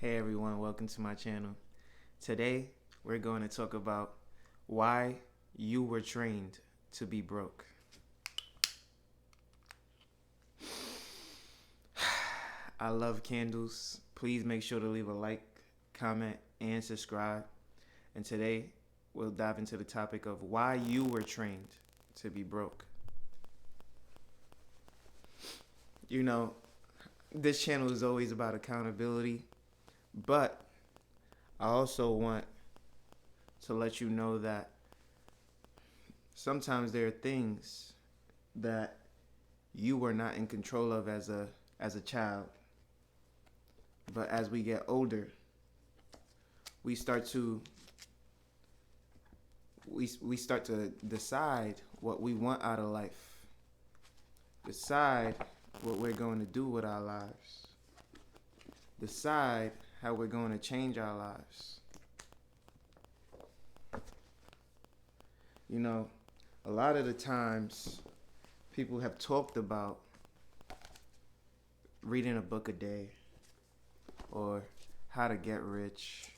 Hey everyone, welcome to my channel. Today, we're going to talk about why you were trained to be broke. I love candles. Please make sure to leave a like, comment, and subscribe. And today, we'll dive into the topic of why you were trained to be broke. You know, this channel is always about accountability, but I also want to let you know that sometimes there are things that you were not in control of as a child. But as we get older, we start to we start to decide what we want out of life. Decide what we're going to do with our lives. Decide how we're going to change our lives. You know, a lot of the times people have talked about reading a book a day or how to get rich.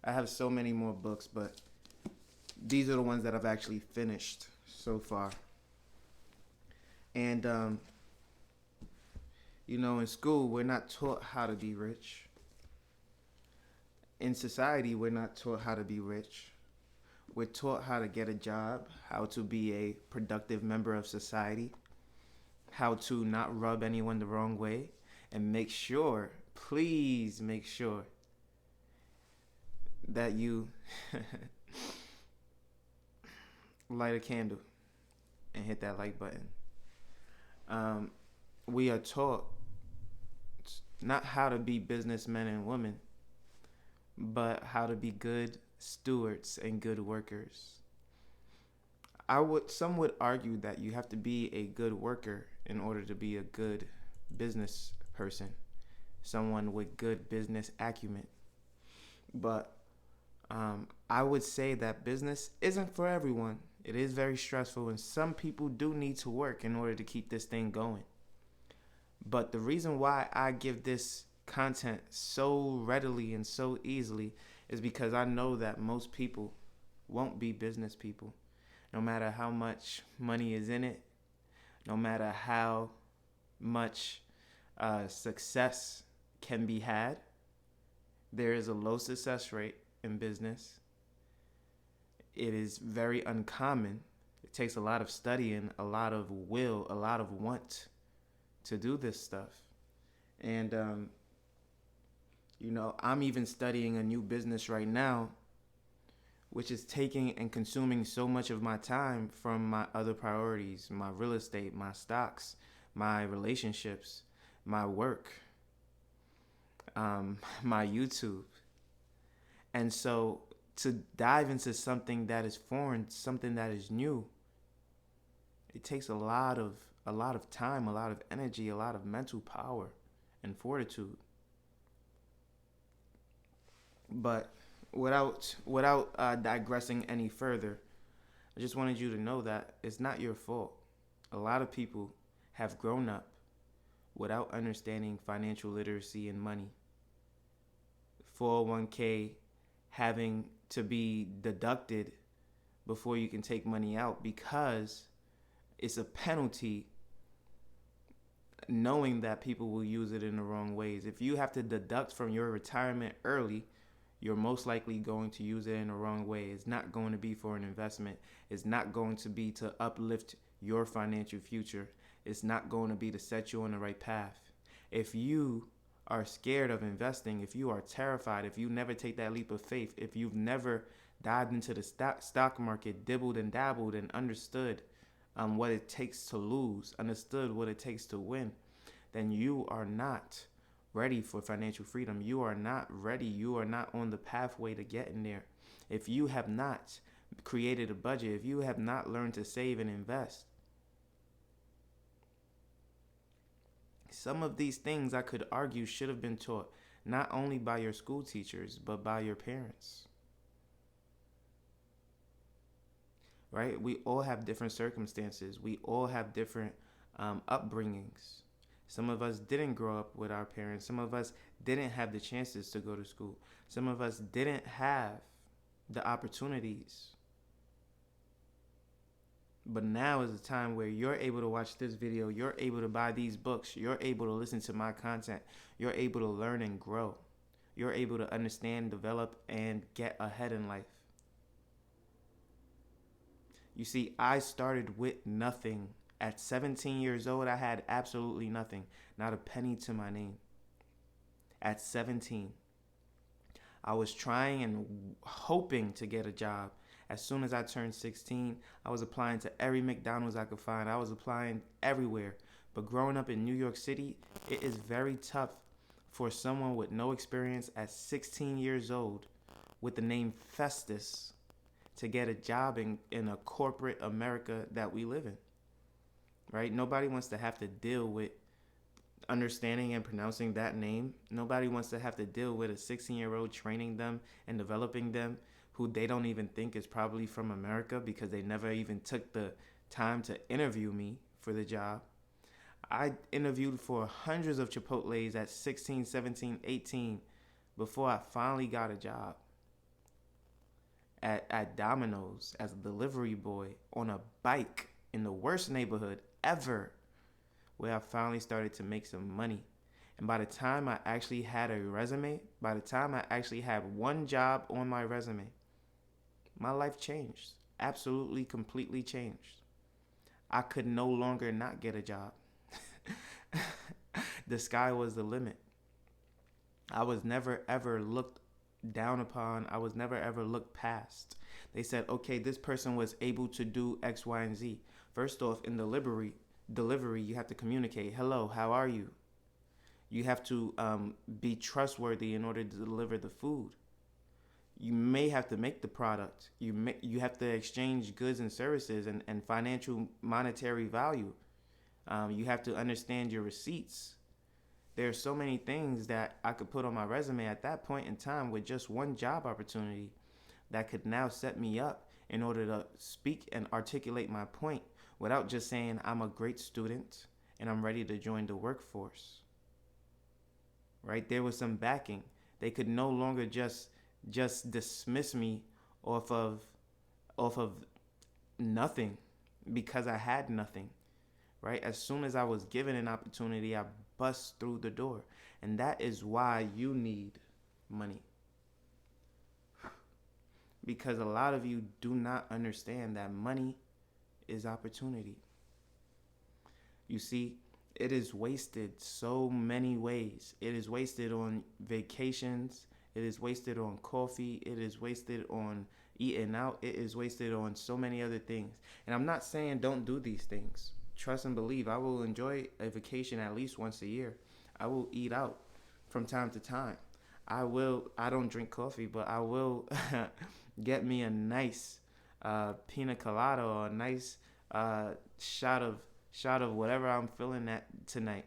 I have so many more books, but these are the ones that I've actually finished so far. And, in school, we're not taught how to be rich. In society, we're not taught how to be rich. We're taught how to get a job, how to be a productive member of society, how to not rub anyone the wrong way, and make sure, please make sure that you light a candle and hit that like button. We are taught not how to be businessmen and women, but how to be good stewards and good workers. Some would argue that you have to be a good worker in order to be a good business person, someone with good business acumen. But I would say that business isn't for everyone. It is very stressful, and some people do need to work in order to keep this thing going. But the reason why I give this content so readily and so easily is because I know that most people won't be business people. No matter how much money is in it, no matter how much success can be had, there is a low success rate in business. It is very uncommon. It takes a lot of studying, a lot of will, a lot of want to do this stuff. And, I'm even studying a new business right now, which is taking and consuming so much of my time from my other priorities, my real estate, my stocks, my relationships, my work, my YouTube. And so to dive into something that is foreign, something that is new, it takes a lot of time, a lot of energy, a lot of mental power and fortitude. But without digressing any further, I just wanted you to know that it's not your fault. A lot of people have grown up without understanding financial literacy and money. 401k having to be deducted before you can take money out because it's a penalty, knowing that people will use it in the wrong ways. If you have to deduct from your retirement early, you're most likely going to use it in the wrong way. It's not going to be for an investment. It's not going to be to uplift your financial future. It's not going to be to set you on the right path. If you are scared of investing, if you are terrified, if you never take that leap of faith, if you've never dived into the stock market, dibbled and dabbled and understood what it takes to lose, understood what it takes to win, then you are not ready for financial freedom. You are not ready. You are not on the pathway to getting there. If you have not created a budget, if you have not learned to save and invest, some of these things I could argue should have been taught not only by your school teachers, but by your parents. Right? We all have different circumstances. We all have different upbringings. Some of us didn't grow up with our parents. Some of us didn't have the chances to go to school. Some of us didn't have the opportunities. But now is the time where you're able to watch this video, you're able to buy these books, you're able to listen to my content, you're able to learn and grow. You're able to understand, develop, and get ahead in life. You see, I started with nothing. At 17 years old, I had absolutely nothing, not a penny to my name. At 17, I was trying and hoping to get a job. As soon as I turned 16, I was applying to every McDonald's I could find. I was applying everywhere. But growing up in New York City, it is very tough for someone with no experience at 16 years old with the name Festus to get a job in a corporate America that we live in. Right? Nobody wants to have to deal with understanding and pronouncing that name. Nobody wants to have to deal with a 16-year-old training them and developing them who they don't even think is probably from America because they never even took the time to interview me for the job. I interviewed for hundreds of Chipotles at 16, 17, 18 before I finally got a job at Domino's as a delivery boy on a bike in the worst neighborhood ever, where I finally started to make some money. And by the time I actually had a resume, by the time I actually had one job on my resume, my life changed. Absolutely, completely changed. I could no longer not get a job. The sky was the limit. I was never ever looked down upon. I was never ever looked past. They said, okay, this person was able to do X, Y, and Z. First off, in delivery, you have to communicate. Hello, how are you? You have to be trustworthy in order to deliver the food. You may have to make the product. You have to exchange goods and services and financial monetary value. You have to understand your receipts. There are so many things that I could put on my resume at that point in time with just one job opportunity that could now set me up in order to speak and articulate my point without just saying I'm a great student and I'm ready to join the workforce. Right? There was some backing. They could no longer just dismiss me off of nothing because I had nothing. Right? As soon as I was given an opportunity, I bust through the door. And that is why you need money. Because a lot of you do not understand that money is opportunity. You see, it is wasted so many ways. It is wasted on vacations. It is wasted on coffee. It is wasted on eating out. It is wasted on so many other things. And I'm not saying don't do these things. Trust and believe. I will enjoy a vacation at least once a year. I will eat out from time to time. I don't drink coffee, but I will get me a nice pina colada or a nice shot of whatever I'm feeling at tonight.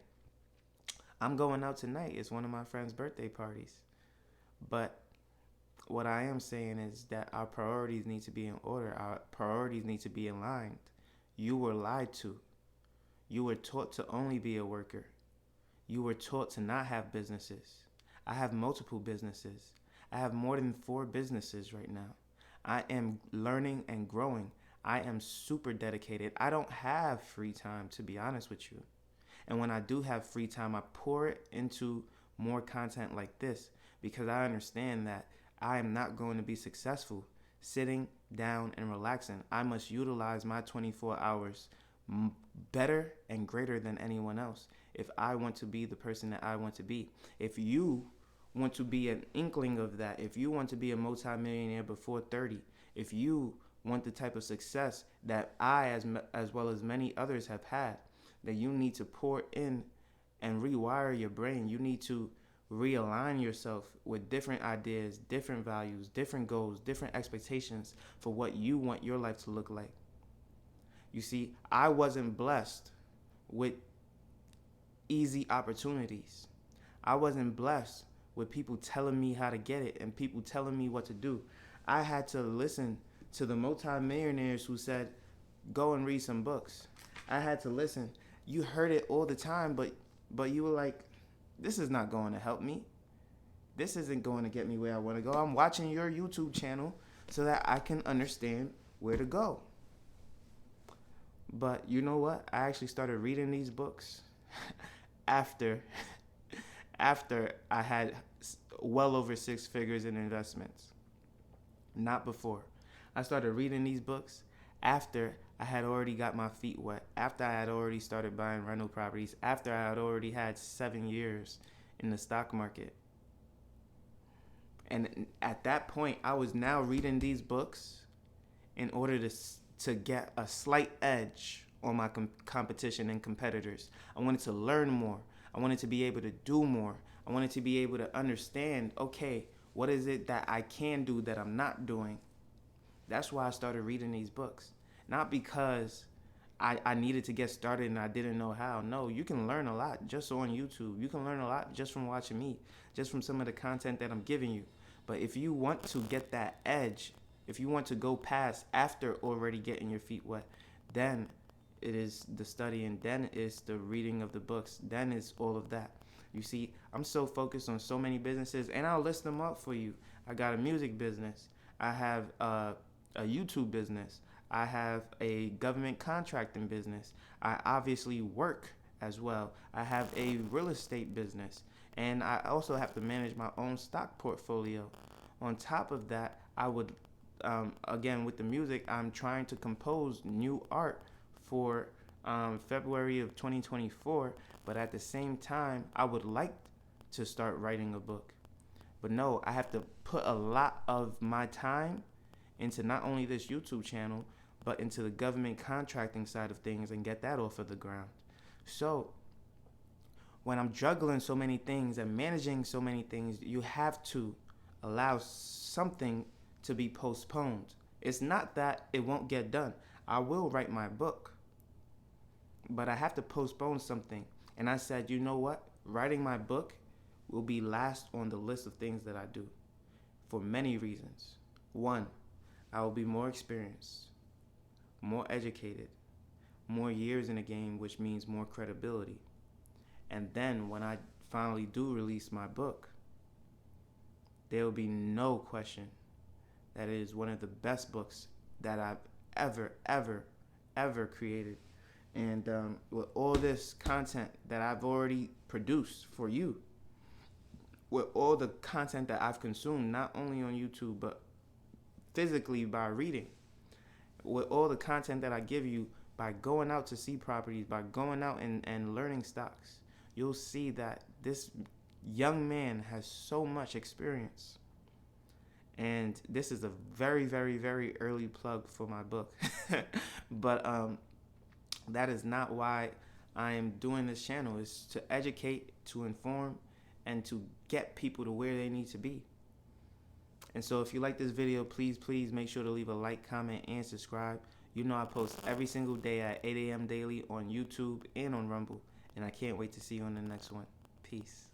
I'm going out tonight. It's one of my friend's birthday parties. But what I am saying is that our priorities need to be in order. Our priorities need to be aligned. You were lied to. You were taught to only be a worker. You were taught to not have businesses. I have multiple businesses. I have more than 4 businesses right now. I am learning and growing. I am super dedicated. I don't have free time, to be honest with you. And when I do have free time, I pour it into more content like this because I understand that I am not going to be successful sitting down and relaxing. I must utilize my 24 hours better and greater than anyone else if I want to be the person that I want to be. If you want to be an inkling of that, if you want to be a multimillionaire before 30, if you want the type of success that I, as well as many others have had, then you need to pour in and rewire your brain. You need to realign yourself with different ideas, different values, different goals, different expectations for what you want your life to look like. You see, I wasn't blessed with easy opportunities. I wasn't blessed with people telling me how to get it and people telling me what to do. I had to listen to the multimillionaires who said, go and read some books. I had to listen. You heard it all the time, but but you were like, this is not going to help me. This isn't going to get me where I want to go. I'm watching your YouTube channel so that I can understand where to go. But you know what? I actually started reading these books after I had well over 6 figures in investments. Not before. I started reading these books after I had already got my feet wet, after I had already started buying rental properties, after I had already had 7 years in the stock market. And at that point, I was now reading these books in order to get a slight edge on my competition and competitors. I wanted to learn more. I wanted to be able to do more. I wanted to be able to understand, okay, what is it that I can do that I'm not doing? That's why I started reading these books. Not because I needed to get started and I didn't know how. No, you can learn a lot just on YouTube. You can learn a lot just from watching me, just from some of the content that I'm giving you. But if you want to get that edge, if you want to go past after already getting your feet wet, then it is the studying, then it's the reading of the books, then it's all of that. You see, I'm so focused on so many businesses, and I'll list them up for you. I got a music business. I have a YouTube business. I have a government contracting business. I obviously work as well. I have a real estate business. And I also have to manage my own stock portfolio. On top of that, I would, again, with the music, I'm trying to compose new art for February of 2024. But at the same time, I would like to start writing a book. But no, I have to put a lot of my time into not only this YouTube channel, but into the government contracting side of things and get that off of the ground. So when I'm juggling so many things and managing so many things, you have to allow something to be postponed. It's not that it won't get done. I will write my book, but I have to postpone something. And I said, you know what? Writing my book will be last on the list of things that I do for many reasons. One, I will be more experienced, more educated, more years in the game, which means more credibility. And then when I finally do release my book, there will be no question that it is one of the best books that I've ever created. And with all this content that I've already produced for you, with all the content that I've consumed, not only on YouTube, but physically by reading, with all the content that I give you by going out to see properties, by going out and learning stocks, you'll see that this young man has so much experience. And this is a very, very, very early plug for my book. But that is not why I am doing this channel. It's to educate, to inform, and to get people to where they need to be. And so if you like this video, please make sure to leave a like, comment, and subscribe. You know I post every single day at 8 a.m. daily on YouTube and on Rumble. And I can't wait to see you on the next one. Peace.